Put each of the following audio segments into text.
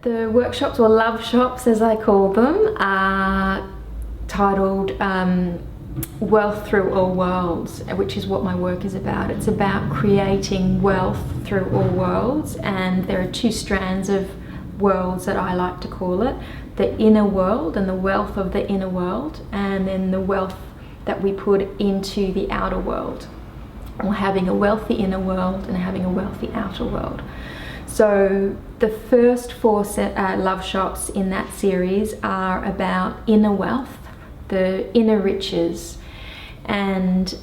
The workshops, or love shops as I call them, are titled Wealth Through All Worlds, which is what my work is about. It's about creating wealth through all worlds, and there are two strands of worlds that I like to call it: the inner world and the wealth of the inner world, and then the wealth that we put into the outer world, or having a wealthy inner world and having a wealthy outer world. So the first four love shops in that series are about inner wealth, the inner riches, and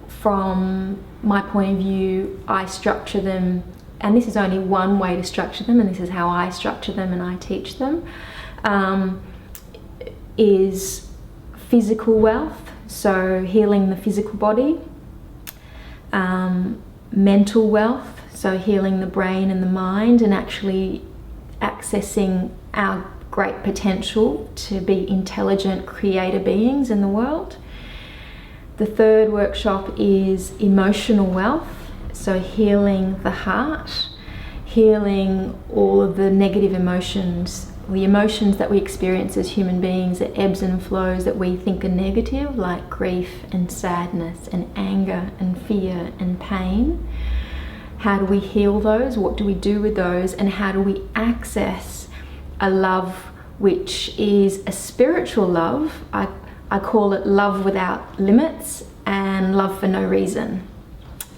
from my point of view, I structure them, and this is only one way to structure them, and this is how I structure them and I teach them, is physical wealth, so healing the physical body, mental wealth, so healing the brain and the mind and actually accessing our great potential to be intelligent creator beings in the world. The third workshop is emotional wealth, so healing the heart, healing all of the negative emotions, the emotions that we experience as human beings, the ebbs and flows that we think are negative, like grief and sadness and anger and fear and pain. How do we heal those? What do we do with those? And how do we access a love which is a spiritual love? I call it love without limits and love for no reason.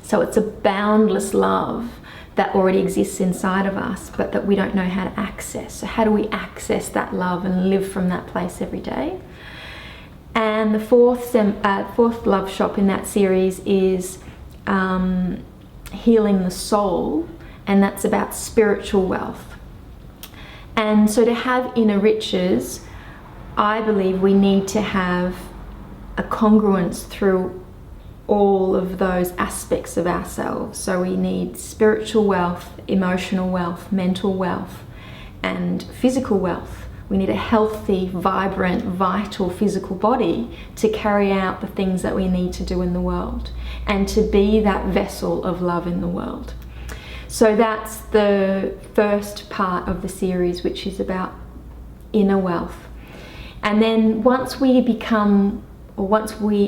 So it's a boundless love that already exists inside of us, but that we don't know how to access. So how do we access that love and live from that place every day? And the fourth love shop in that series is healing the soul, and that's about spiritual wealth. And so to have inner riches, I believe we need to have a congruence through all of those aspects of ourselves. So we need spiritual wealth, emotional wealth, mental wealth, and physical wealth. We need a healthy, vibrant, vital physical body to carry out the things that we need to do in the world and to be that vessel of love in the world. So that's the first part of the series, which is about inner wealth. And then once we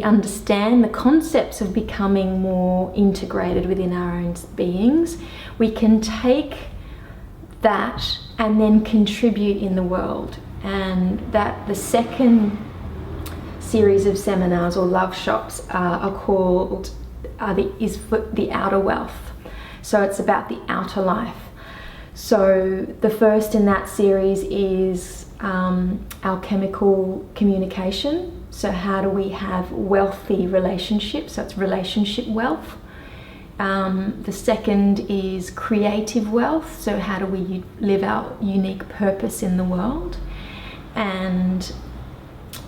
understand the concepts of becoming more integrated within our own beings, we can take that and then contribute in the world. And that the second series of seminars or love shops are called is for the outer wealth. So it's about the outer life. So the first in that series is alchemical communication. So how do we have wealthy relationships? So it's relationship wealth. The second is creative wealth. So how do we live our unique purpose in the world? And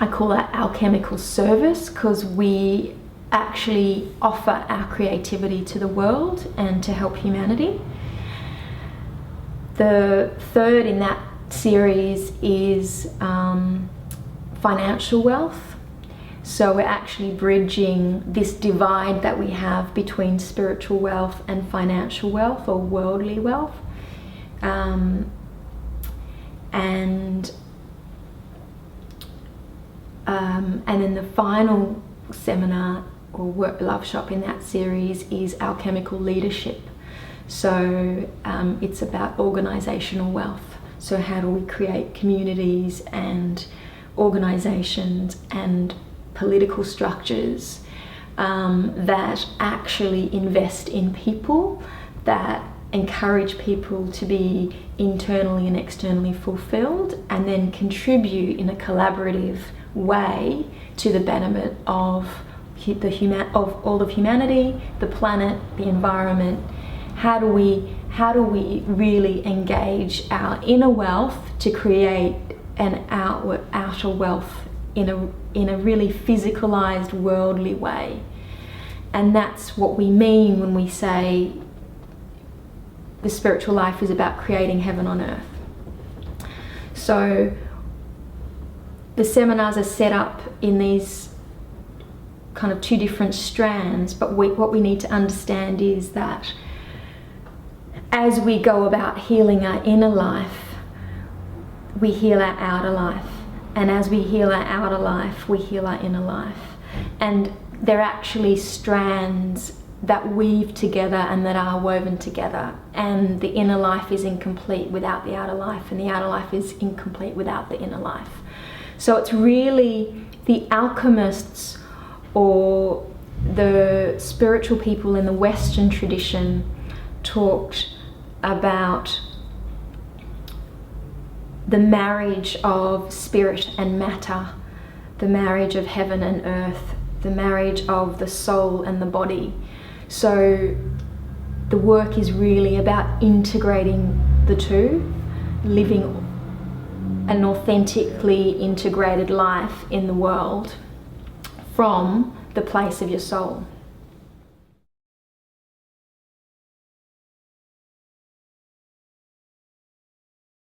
I call that alchemical service, because we actually offer our creativity to the world and to help humanity. The third in that series is financial wealth. So we're actually bridging this divide that we have between spiritual wealth and financial wealth, or worldly wealth. And then the final seminar or love shop in that series is alchemical leadership. So it's about organizational wealth. So how do we create communities and organizations and political structures that actually invest in people, that encourage people to be internally and externally fulfilled, and then contribute in a collaborative way to the betterment of all of humanity, the planet, the environment. How do we really engage our inner wealth to create an outer wealth in a really physicalized, worldly way? And that's what we mean when we say the spiritual life is about creating heaven on earth. So the seminars are set up in these kind of two different strands, but what we need to understand is that as we go about healing our inner life, we heal our outer life. And as we heal our outer life, we heal our inner life. And they're actually strands that weave together and that are woven together. And the inner life is incomplete without the outer life, and the outer life is incomplete without the inner life. So it's really the alchemists or the spiritual people in the Western tradition talked about the marriage of spirit and matter, the marriage of heaven and earth, the marriage of the soul and the body. So the work is really about integrating the two, living an authentically integrated life in the world from the place of your soul.